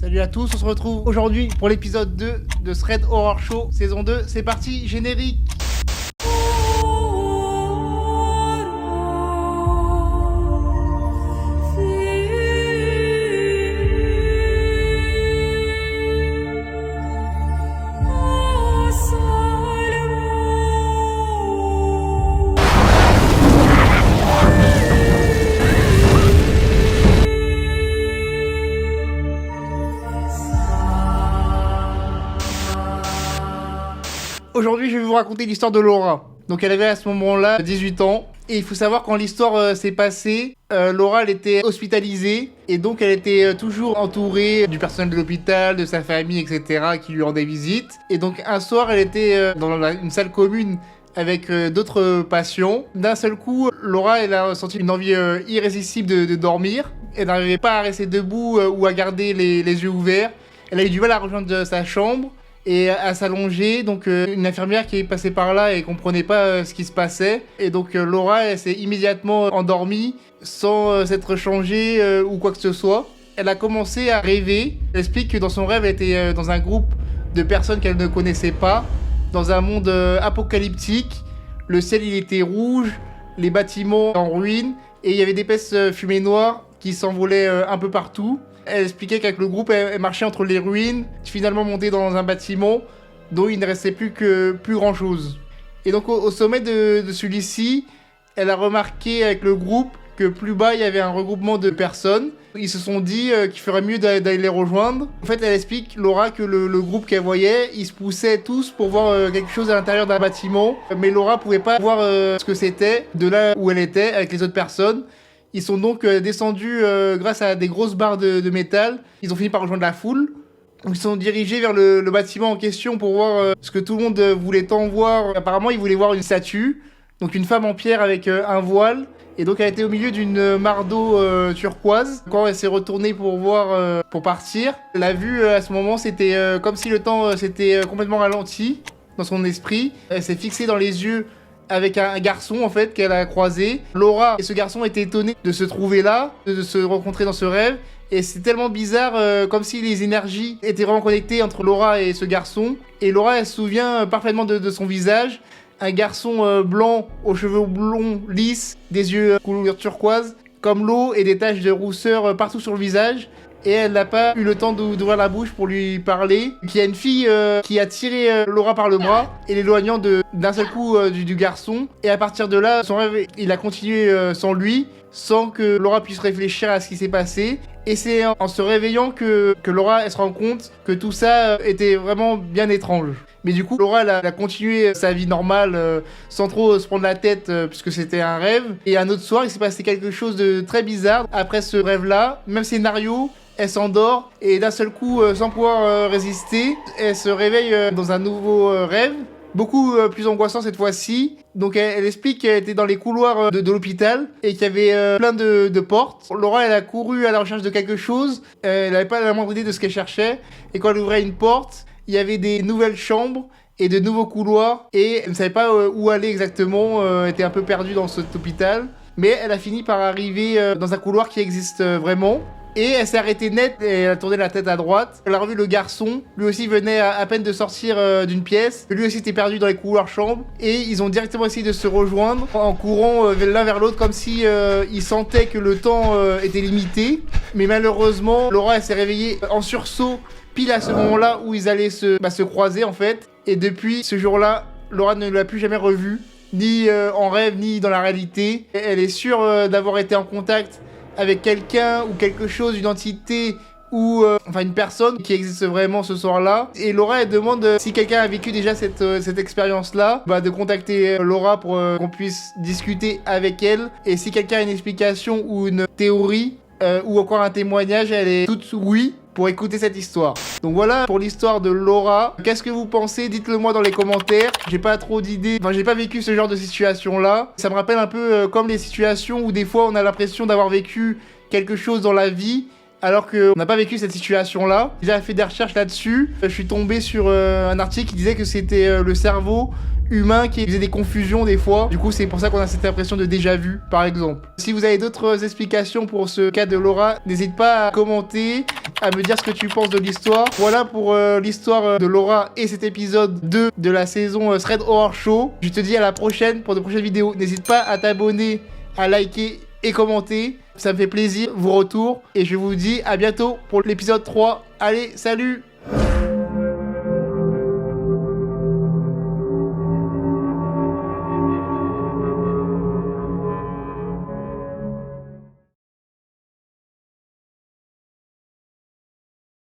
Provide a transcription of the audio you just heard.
Salut à tous, on se retrouve aujourd'hui pour l'épisode 2 de Thread Horror Show, saison 2. C'est parti, générique. Aujourd'hui, je vais vous raconter l'histoire de Laura. Donc, elle avait à ce moment-là 18 ans. Et il faut savoir, quand l'histoire s'est passée, Laura, elle était hospitalisée. Et donc, elle était toujours entourée du personnel de l'hôpital, de sa famille, etc., qui lui rendaient visite. Et donc, un soir, elle était dans une salle commune avec d'autres patients. D'un seul coup, Laura, elle a ressenti une envie irrésistible de dormir. Elle n'arrivait pas à rester debout ou à garder les yeux ouverts. Elle a eu du mal à rejoindre sa chambre et à s'allonger. Donc une infirmière qui est passée par là et comprenait pas ce qui se passait. Et donc Laura, elle s'est immédiatement endormie sans s'être changée ou quoi que ce soit. Elle a commencé à rêver. Elle explique que dans son rêve, elle était dans un groupe de personnes qu'elle ne connaissait pas, dans un monde apocalyptique. Le ciel, il était rouge, les bâtiments en ruine, et il y avait d'épaisses fumées noires qui s'envolaient un peu partout. Elle expliquait qu'avec le groupe, elle marchait entre les ruines, finalement montée dans un bâtiment dont il ne restait plus grand chose. Et donc au sommet de celui-ci, elle a remarqué avec le groupe que plus bas il y avait un regroupement de personnes. Ils se sont dit qu'il ferait mieux d'aller les rejoindre. En fait, elle explique, Laura, que le groupe qu'elle voyait, ils se poussaient tous pour voir quelque chose à l'intérieur d'un bâtiment. Mais Laura pouvait pas voir ce que c'était de là où elle était avec les autres personnes. Ils sont donc descendus grâce à des grosses barres de métal. Ils ont fini par rejoindre la foule. Ils sont dirigés vers le bâtiment en question pour voir ce que tout le monde voulait tant voir. Apparemment, ils voulaient voir une statue. Donc une femme en pierre avec un voile. Et donc elle était au milieu d'une mare d'eau turquoise. Quand elle s'est retournée pour voir, pour partir, la vue à ce moment, c'était comme si le temps s'était complètement ralenti dans son esprit. Elle s'est fixée dans les yeux avec un garçon en fait qu'elle a croisé. Laura et ce garçon étaient étonnés de se trouver là, de se rencontrer dans ce rêve. Et c'est tellement bizarre, comme si les énergies étaient vraiment connectées entre Laura et ce garçon. Et Laura, elle se souvient parfaitement de son visage. Un garçon blanc, aux cheveux blonds, lisses, des yeux couleur turquoise, comme l'eau, et des taches de rousseur partout sur le visage. Et elle n'a pas eu le temps d'ouvrir la bouche pour lui parler. Il y a une fille qui a tiré Laura par le bras et l'éloignant d'un seul coup du garçon. Et à partir de là, son rêve, il a continué sans lui, sans que Laura puisse réfléchir à ce qui s'est passé. Et c'est en se réveillant que Laura, elle se rend compte que tout ça était vraiment bien étrange. Mais du coup, Laura, elle a continué sa vie normale sans trop se prendre la tête puisque c'était un rêve. Et un autre soir, il s'est passé quelque chose de très bizarre. Après ce rêve-là, même scénario, elle s'endort et d'un seul coup, sans pouvoir résister, elle se réveille dans un nouveau rêve. Beaucoup plus angoissant cette fois-ci. Donc elle explique qu'elle était dans les couloirs de l'hôpital et qu'il y avait plein de portes. Laura, elle a couru à la recherche de quelque chose. Elle n'avait pas la moindre idée de ce qu'elle cherchait. Et quand elle ouvrait une porte, il y avait des nouvelles chambres et de nouveaux couloirs. Et elle ne savait pas où aller exactement. Elle était un peu perdue dans cet hôpital. Mais elle a fini par arriver dans un couloir qui existe vraiment. Et elle s'est arrêtée net et elle a tourné la tête à droite. Elle a revu le garçon. Lui aussi venait à peine de sortir d'une pièce. Lui aussi était perdu dans les couloirs chambres. Et ils ont directement essayé de se rejoindre en courant l'un vers l'autre comme si ils sentaient que le temps était limité. Mais malheureusement, Laura, elle s'est réveillée en sursaut pile à ce moment-là où ils allaient se croiser en fait. Et depuis ce jour-là, Laura ne l'a plus jamais revu. Ni en rêve, ni dans la réalité. Et elle est sûre d'avoir été en contact avec quelqu'un ou quelque chose, une entité ou enfin une personne qui existe vraiment ce soir-là. Et Laura, elle demande si quelqu'un a vécu déjà cette expérience-là, de contacter Laura pour qu'on puisse discuter avec elle. Et si quelqu'un a une explication ou une théorie ou encore un témoignage, elle est toute oui pour écouter cette histoire. Donc voilà pour l'histoire de Laura. Qu'est-ce que vous pensez? Dites-le moi dans les commentaires. J'ai pas trop d'idées. Enfin, j'ai pas vécu ce genre de situation-là. Ça me rappelle un peu comme les situations où des fois on a l'impression d'avoir vécu quelque chose dans la vie alors qu'on n'a pas vécu cette situation-là. J'ai fait des recherches là-dessus. Je suis tombé sur un article qui disait que c'était le cerveau humain qui faisait des confusions des fois. Du coup, c'est pour ça qu'on a cette impression de déjà-vu, par exemple. Si vous avez d'autres explications pour ce cas de Laura, n'hésitez pas à commenter à me dire ce que tu penses de l'histoire. Voilà pour l'histoire de Laura et cet épisode 2 de la saison Thread Horror Show. Je te dis à la prochaine pour de prochaines vidéos. N'hésite pas à t'abonner, à liker et commenter. Ça me fait plaisir, vos retours. Et je vous dis à bientôt pour l'épisode 3. Allez, salut!